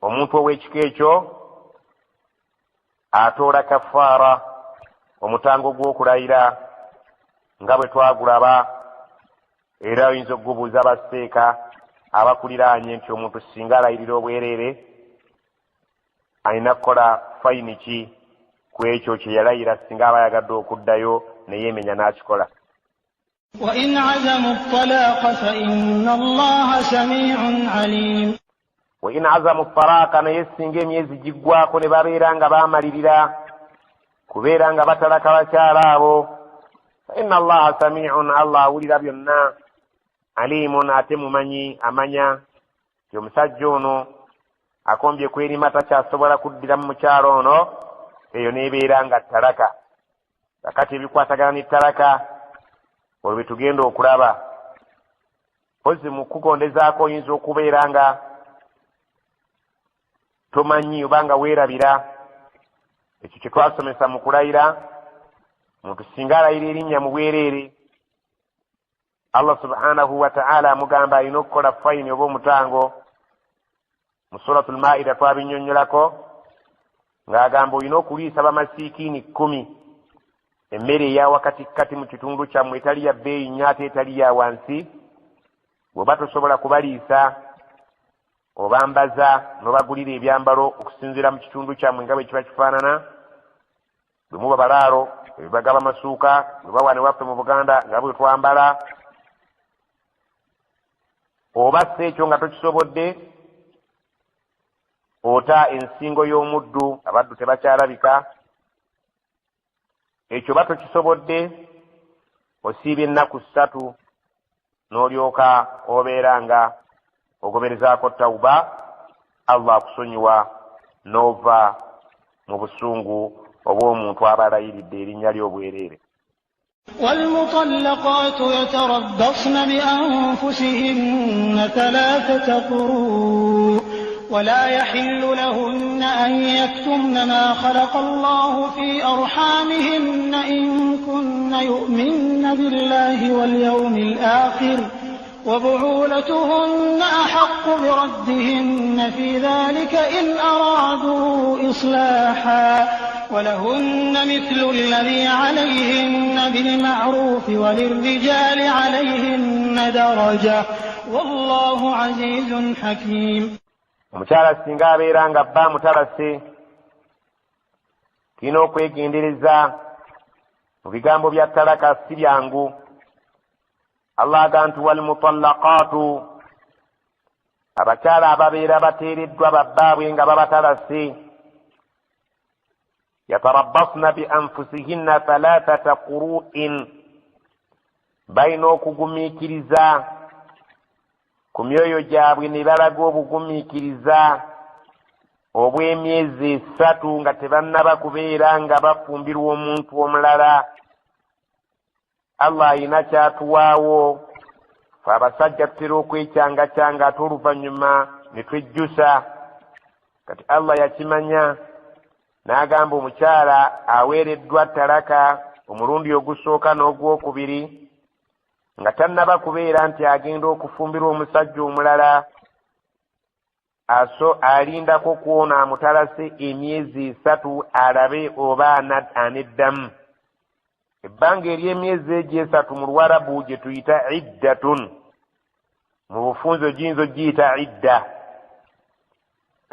omuntu ow'ekika ekyo atoola kafaara omutango gw'okulayira nga bwe twagulaba, era oyinza okugubuuza abaseeka abakuliraanye nti omuntu singa alayirira obwereere alina kukola fayini ki ku ekyo kye yalayira singa aba yagadde okuddayo neyeemenya n'akikola. وإن عزموا الطلاق فإن الله سميع عليم. وإن عزموا الطلاق naye singa emyezi giggwako ne babeera nga baamalirira kubeera nga batalaka bakyala abo, فإن الله سميع, Allah awulira byonna, alimun, ate mumanyi, amanya nti omusajja ono akombye kwerima takyasobola kuddira mu mukyalo ono, eyo nebeera nga talaka. Kakati ebikwatagana ne talaka olwo bwe tugenda okulaba, pozi mu kugondezaako oyinza okubeera nga tomanyi oba nga weerabira ekyo kye twasomesa mu kulayira. Omuntu singa alayira erinnya mu bwereere, Allah subhanahu wa ta'ala amugamba alina okukola fayini oba omutango. Mu suratul Maida twabinnyonnyolako ng'agamba olina okuliisa bamasiikiini 10 emmere eya wakatikkati mu kitundu kyammwe etali ya bbeeyi nnyo ate etali ya wansi. Bw'oba tosobola kubaliisa obambaza n'obagulira ebyambalo okusinziira mu kitundu kyammwe nga bwe kiba kifaanana. Bwe muba balaalo ebibagaba amasuuka bwe bawa ne waffe mu Buganda nga bwe twambala, oba si ekyo nga tokisobodde ota ensingo y'omuddu, abaddu tebakyalabika, ekyo ba tokisobodde osiibye ennaku 3 n'olyoka obeera nga ogoberezaako tawuba, Allah akusonyiwa n'ova mu busungu obw'omuntu aba alayiridde erinnya ly'obwereere. والمطلقات يتربصن بأنفسهن 3 قروء ولا يحل لهن أن يكتمن ما خلق الله في أرحامهن إن كن يؤمن بالله واليوم الآخر وبعولتهن أحق بردهن في ذلك إن أرادوا إصلاحا ولهن مثل الذي عليهن بالمعروف وللرجال عليهن درجة والله عزيز حكيم. Omukyala singa abeera nga bba mutalase, tulina okwegendereza mu bigambo bya talaka, si byangu. Allah agamba nti walmutallaqaatu, abakyala ababeera bateereddwa babbaabwe nga babatalase, yatarabbasna bi anfusihinna 3 quru'in, balina okugumiikiriza ku myoyo gyabwe ne balaga obugumiikiriza obw'emyezi 3 nga tebannaba kubeera nga bafumbirwa omuntu omulala. Allah alina kyatuwaawo, fe abasajja tutera okwekyanga ate oluvannyuma ne twejjusa. Kati Allah yakimanya n'agamba omukyala aweereddwa talaka omulundi ogusooka n'ogwokubiri nga tannaba kubeera nti agenda okufumbirwa omusajja omulala, alindako kwona amutalase emyezi 3 alabe oba aneddamu. Ebbanga ery'emyezi egyo 3 mu Luwarabu gye tuyita iddatun, mu bufunzo giyinza ogiyita idda.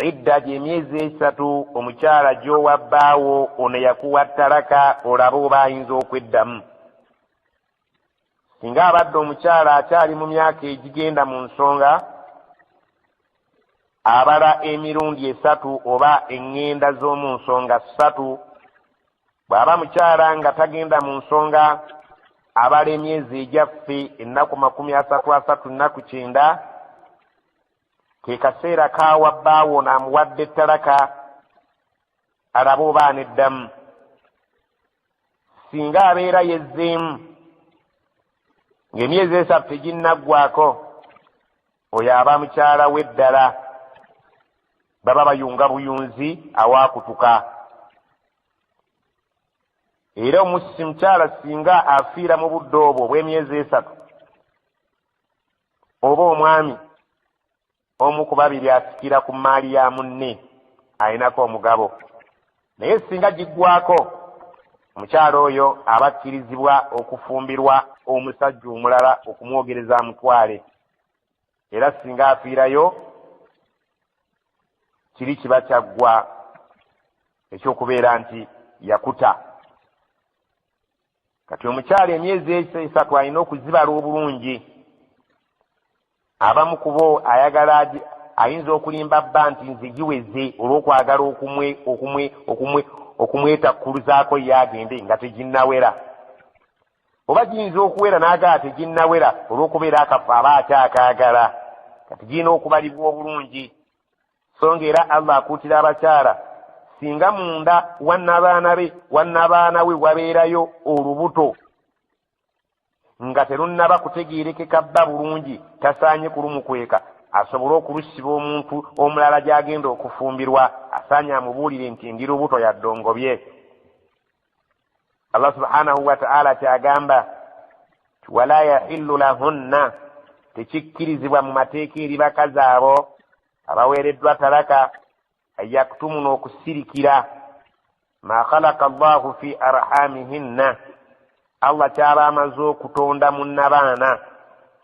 Idda gy'emyezi 3 omukyala gy'owabbaawo ono yakuwa talaka olabe oba ayinza okweddamu. Singa abadde omukyala akyali mu myaka egigenda mu nsonga, abala emirundi 3 oba eŋŋenda z'omu nsonga 3. Bw'aba mukyala nga tagenda mu nsonga, abala emyezi egyaffe ennaku 33 nnaku 9, ke kaseera kaawa bbaawo n'amuwadde talaka alabe oba aneddamu. Singa abeera yezzeemu ng'emyezi 3 teginnaggwako, oyo aba mukyala we ddala, baba bayunga buyunzi awaakutuka. Era omusisi mukyala singa afiira mu budde obwo obw'emyezi 3, oba omwami omu ku babiri asikira ku maali ya munne ayinako omugabo, naye singa giggwako omukyala oyo aba akkirizibwa okufumbirwa omusajja omulala okumwogereza amutwale, era singa afiirayo kiri kiba kyaggwa ekyokubeera nti yakuta. Kati omukyala emyezi esatu alina okuzibala obulungi. Abamu kubo ayinza okulimba bba nti nze giweze olw'okwagala okumwetakkuluzaako ye agende nga teginnawera, oba giyinza okuwera n'agala teginnawera olw'okubeera akafa aba akyakaagala. Kati girina okubalibwa obulungi. So ng'era Allah akuutira abakyala singa munda wannabaana we wabeerayo olubuto nga terunnaba kutegeerekeka bba bulungi, tasaanye kulumukweka asobole okulusiba omuntu omulala gy'agenda okufumbirwa, asaanye amubuulire nti ndi lubuto ya ddongobye. Allah subhanahu wa ta'ala kyagamba wala yahillu lahunna, tekikkirizibwa mu mateeka eri bakazi abo abaweereddwa talaka yaktumuna okusirikira ma khalaqa Allahu fi arhamihinna, Allah kyaba amaze okutonda mu nnabaana.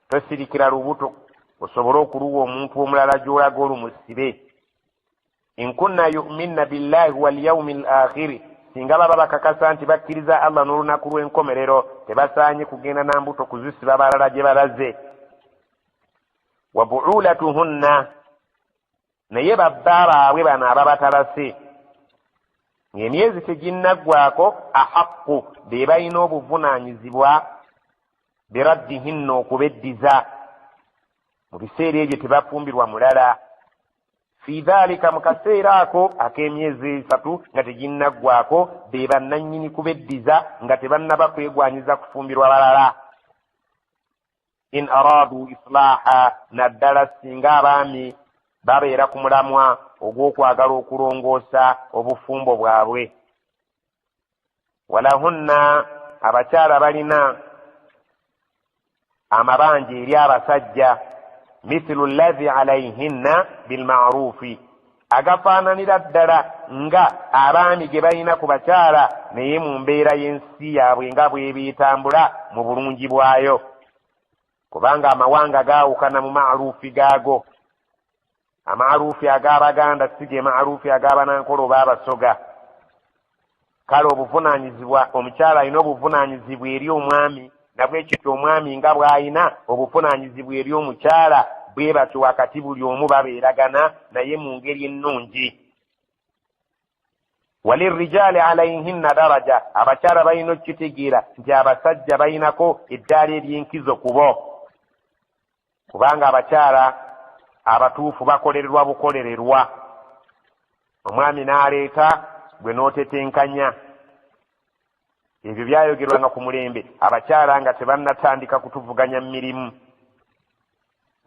Tosirikira lubuto osobole okuluwa omuntu omulala gy'olaga olumusibe. In kunna yu'minna billahi wal yawmil akhir, singa baba bakakasa nti bakkiriza Allah n'olunaku lw'enkomerero, tebasaanye kugenda na mbuto kuzisiba balala gye balaze. Wa bu'ulatuhunna, naye babba baabwe bano ababatalase ng'emyezi teginnaggwako, ahaqqu be balina obuvunaanyizibwa biraddihinna okubeddiza mu biseera ebyo tebafumbirwa mulala. Fi dhalika, mu kaseera ako ak'emyezi esatu nga teginnaggwako, be bannannyini kubeddiza nga tebannaba kwegwanyiza kufumbirwa balala. In aradu islaaha, naddala singa abaami babeera ku mulamwa ogw'okwagala okulongoosa obufumbo bwabwe. Walahunna, abakyala balina amabanja eri abasajja, mithlu allazi alayhinna bilma'rufi, agafaananira ddala nga abaami ge balina ku bakyala, naye mu mbeera y'ensi yaabwe nga bw'ebeetambula mu bulungi bwayo, kubanga amawanga gaawukana mu ma'rufi gaago. Amaarufi ag'Abaganda si ge maarufi ag'Abanankole oba Abasoga. Kale obuvunaanyizibwa, omukyala alina obuvunaanyizibwa eri omwami, nabwekityo omwami nga bw'alina obuvunaanyizibwa eri omukyala, bwe batyo wakati buli omu babeeragana naye mu ngeri ennungi. Walirrijaali alayhinna daraja, abakyala balina okukitegeera nti abasajja balinako eddaala ery'enkizo ku bo, kubanga abakyala abatuufu bakolererwa bukolererwa. Omwami n'aleeta gwe n'otetenkanya. Ebyo byayogerwanga ku mulembe, abakyala nga tebannatandika kutuvuganya mu mirimu.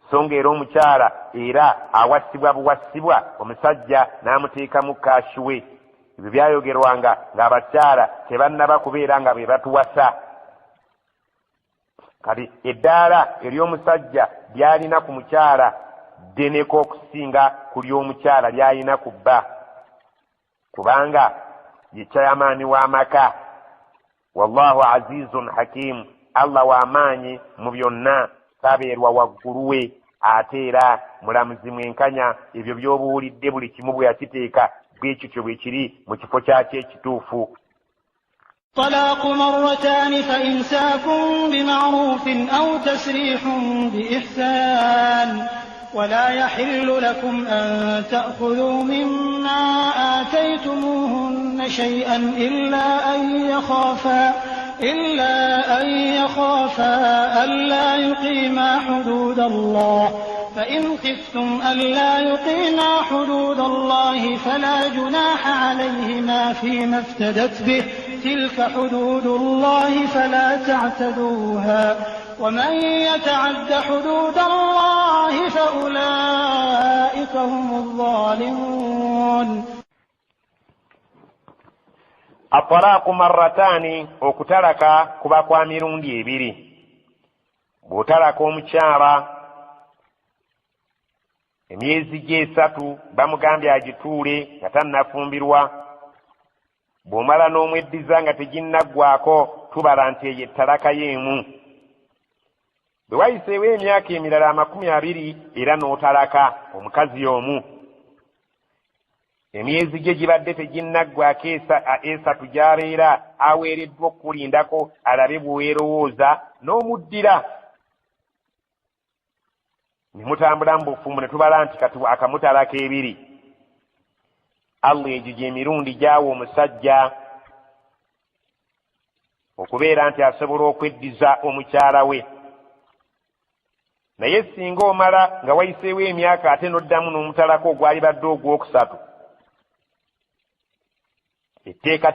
So ng'era omukyala era awasibwa buwasibwa, omusajja n'amuteekamu kaashiwe. Ebyo byayogerwanga ng'abakyala tebannaba kubeera nga be batuwasa. Kati eddaala ery'omusajja lyalina ku mukyala ddeneko okusinga ku ly'omukyala ly'alina ku bba, kubanga ye kyayamaani w'amaka. Wallahu azizun hakimu, Allah w'amaanyi mu byonna, sabeerwa waggulu we, ate era mulamuzi mwenkanya. Ebyo by'obuwulidde buli kimu bwe yakiteeka bwe kityo bwe kiri mu kifo kyakyo ekituufu. طلاق مرتان فإمساك بمعروف أو تسريح بإحسان ولا يحل لكم أن تأخذوا مما آتيتموهن شيئا إلا أن يخافا ألا يقيما حدود الله فإن خفتم ألا يقيما حدود الله فلا جناح عليهما فيما افتدت به تلك حدود الله فلا تعتدوها ومن يتعد حدود الله فأولئك هم الظالمون. الطلاق مرتان okutalaka kuba kwa mirundi ebiri. Bw'otalaka omukyala emyezi gye 3 bamugambye agituule nga tannafumbirwa. bw'omala n'omweddiza nga teginnaggwako tubala nti eyo ettalaka y'emu. bwe wayiseewo emyaka emirala 20 era n'otalaka omukazi omu, emyezi gye gibadde teginnaggwako 3 gy'abeera aweereddwa okukulindako alabe bweweerowooza n'omuddira. ne mutambula mu bufumbo ne tubala nti akamutalako 2. Allah egyo gy'emirundi gy'awa omusajja okubeera nti asobola okweddiza omukyala we. naye singa omala nga wayiseewo emyaka ate n'oddamu n'omutalako ogwali badde ogwokusatu, etteeka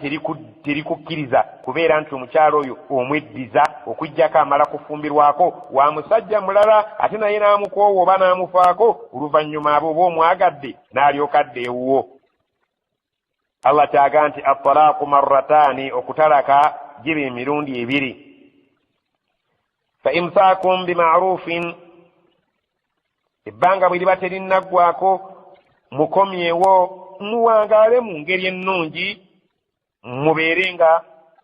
terikukkiriza kubeera nti omukyala oyo omweddiza okuggyako amala kufumbirwako wa musajja mulala ate naye n'amukoowa oba n'amufaako oluvannyuma abo oba omwagadde n'alyoka adda ewuwo. Allah kyaga nti at-talaqu marrataani, okutalaka giba emirundi 2. fa imsaakum bima'rufin, ebbanga bwe liba terinnagwako mukomyewo muwangaale mu ngeri ennungi, mubeere nga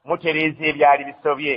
mutereeza ebyali bisobye.